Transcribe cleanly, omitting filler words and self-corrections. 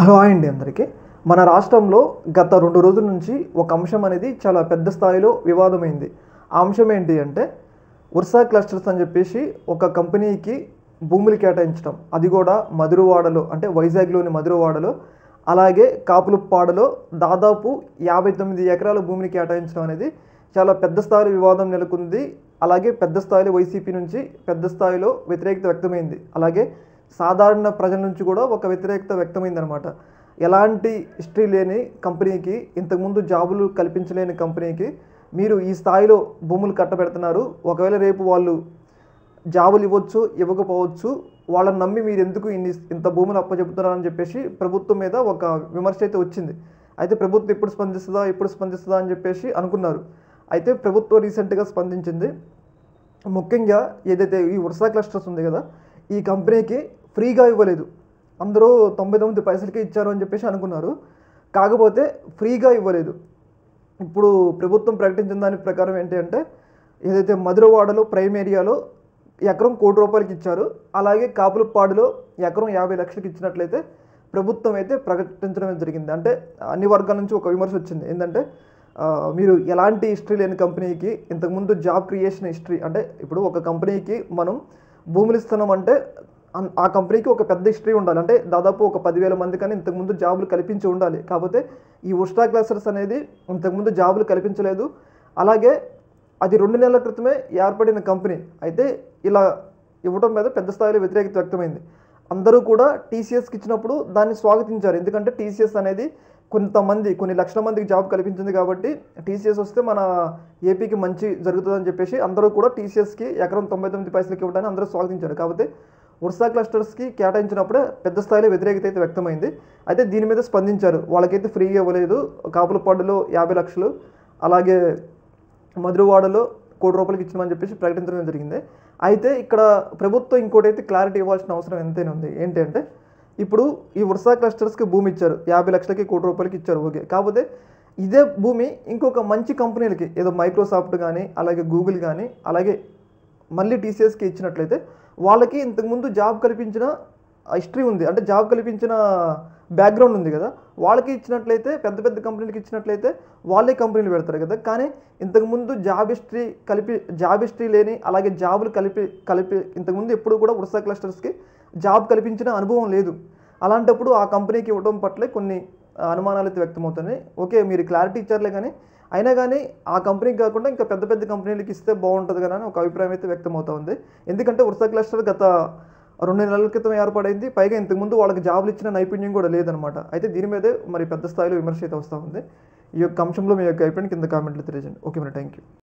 Hello అండి అందరికీ. మన రాష్ట్రంలో గత 2 రోజుల నుంచి ఒక అంశం అనేది చాలా పెద్ద స్థాయిలో వివాదమైంది. ఆ అంశం ఏంటి అంటే వర్సా క్లస్టర్స్ అని చెప్పేసి ఒక కంపెనీకి భూములు కేటాయించడం. అది కూడా మధురవాడలో, అంటే వైజాగ్‌లోని మధురవాడలో, అలాగే కాపులుప్పాడలో దాదాపు 59 ఎకరాల భూమిని కేటాయించడం అనేది చాలా పెద్ద స్థాయిలో వివాదం నెలకొంది. అలాగే పెద్ద స్థాయిలో వైసీపీ నుంచి పెద్ద స్థాయిలో వ్యతిరేకత వ్యక్తమైంది. అలాగే సాధారణ ప్రజల నుంచి కూడా ఒక వ్యతిరేకత వ్యక్తమైందనమాట. ఎలాంటి హిస్టరీ లేని కంపెనీకి, ఇంతకుముందు జాబులు కల్పించలేని కంపెనీకి మీరు ఈ స్థాయిలో భూములు కట్టబెడుతున్నారు. ఒకవేళ రేపు వాళ్ళు జాబులు ఇవ్వచ్చు, ఇవ్వకపోవచ్చు. వాళ్ళని నమ్మి మీరు ఎందుకు ఇంత భూములు అప్పచెబుతున్నారని చెప్పేసి ప్రభుత్వం మీద ఒక విమర్శ అయితే వచ్చింది. అయితే ప్రభుత్వం ఎప్పుడు స్పందిస్తుందా అని చెప్పేసి అనుకున్నారు. అయితే ప్రభుత్వం రీసెంట్గా స్పందించింది. ముఖ్యంగా ఏదైతే ఈ వర్సా క్లస్టర్స్ ఉంది కదా, ఈ కంపెనీకి ఫ్రీగా ఇవ్వలేదు. అందరూ 99 పైసలకే ఇచ్చారు అని చెప్పేసి అనుకున్నారు. కాకపోతే ఫ్రీగా ఇవ్వలేదు. ఇప్పుడు ప్రభుత్వం ప్రకటించిన దాని ప్రకారం ఏంటి అంటే, ఏదైతే మధురవాడలో ప్రైమ్ ఏరియాలో ఎకరం ₹1,00,00,000 ఇచ్చారు. అలాగే కాపులుప్పాడులో ఎకరం 50 లక్షలకి ఇచ్చినట్లయితే ప్రభుత్వం అయితే ప్రకటించడం జరిగింది. అంటే అన్ని వర్గాల నుంచి ఒక విమర్శ వచ్చింది. ఏంటంటే మీరు ఎలాంటి హిస్టరీ లేని కంపెనీకి ఇంతకుముందు జాబ్ క్రియేషన్ హిస్టరీ, అంటే ఇప్పుడు ఒక కంపెనీకి మనం భూములు ఇస్తున్నామంటే ఆ కంపెనీకి ఒక పెద్ద హిస్టరీ ఉండాలి. అంటే దాదాపు ఒక 10,000 మంది కానీ ఇంతకుముందు జాబులు కల్పించి ఉండాలి. కాకపోతే ఈ వర్సా క్లస్టర్స్ అనేది ఇంతకుముందు జాబులు కల్పించలేదు. అలాగే అది 2 నెలల క్రితమే ఏర్పడిన కంపెనీ. అయితే ఇలా ఇవ్వడం మీద పెద్ద స్థాయిలో వ్యతిరేకత వ్యక్తమైంది. అందరూ కూడా టీసీఎస్కి ఇచ్చినప్పుడు దాన్ని స్వాగతించారు. ఎందుకంటే టీసీఎస్ అనేది కొన్ని లక్షల మందికి జాబ్ కల్పించింది కాబట్టి టీసీఎస్ వస్తే మన ఏపీకి మంచి జరుగుతుందని చెప్పేసి అందరూ కూడా టీసీఎస్కి ఎకరం 99 పైసలకి ఇవ్వడానికి అందరూ స్వాగతించారు. కాకపోతే వర్సా క్లస్టర్స్కి కేటాయించినప్పుడే పెద్ద స్థాయిలో వ్యతిరేకత అయితే వ్యక్తమైంది. అయితే దీని మీద స్పందించారు. వాళ్ళకైతే ఫ్రీగా ఇవ్వలేదు. కాపులపాడులో 50 లక్షలు, అలాగే మధురవాడలో ₹1,00,00,000 ఇచ్చినామని చెప్పేసి ప్రకటించడం జరిగింది. అయితే ఇక్కడ ప్రభుత్వం ఇంకోటైతే క్లారిటీ ఇవ్వాల్సిన అవసరం ఎంతైనా ఉంది. ఏంటి అంటే, ఇప్పుడు ఈ వర్సా క్లస్టర్స్కి భూమి ఇచ్చారు. 50 లక్షలకి ₹1,00,00,000 ఇచ్చారు, ఓకే. కాకపోతే ఇదే భూమి ఇంకొక మంచి కంపెనీలకి, ఏదో మైక్రోసాఫ్ట్ కానీ, అలాగే గూగుల్ కానీ, అలాగే మళ్ళీ టీసీఎస్కి ఇచ్చినట్లయితే వాళ్ళకి ఇంతకుముందు జాబ్ కల్పించిన హిస్టరీ ఉంది. అంటే జాబ్ కల్పించిన బ్యాక్గ్రౌండ్ ఉంది కదా, వాళ్ళకి ఇచ్చినట్లయితే, పెద్ద పెద్ద కంపెనీలకి ఇచ్చినట్లయితే వాళ్ళే కంపెనీలు పెడతారు కదా. కానీ ఇంతకుముందు జాబ్ హిస్టరీ లేని, అలాగే జాబులు కలిపి ఇంతకుముందు ఎప్పుడు కూడా వర్సా క్లస్టర్స్కి జాబ్ కల్పించిన అనుభవం లేదు. అలాంటప్పుడు ఆ కంపెనీకి ఇవ్వడం పట్ల కొన్ని అనుమానాలు అయితే వ్యక్తమవుతున్నాయి. ఓకే, మీరు క్లారిటీ ఇచ్చారులే, కానీ అయినా కానీ ఆ కంపెనీకి కాకుండా ఇంకా పెద్ద పెద్ద కంపెనీలకు ఇస్తే బాగుంటుంది కదా అని ఒక అభిప్రాయం అయితే వ్యక్తమవుతా ఉంది. ఎందుకంటే వర్సా క్లస్టర్ గత 2 నెలల క్రితం ఏర్పడింది. పైగా ఇంతకుముందు వాళ్ళకి జాబులు ఇచ్చిన నైపుణ్యం కూడా లేదనమాట. అయితే దీని మీదే మరి పెద్ద స్థాయిలో విమర్శ అయితే వస్తూ ఉంది. ఈ యొక్క అంశంలో మీ యొక్క అభిప్రాయం కింద కామెంట్లు తెలియజేయండి. ఓకే మరి, థ్యాంక్ యూ.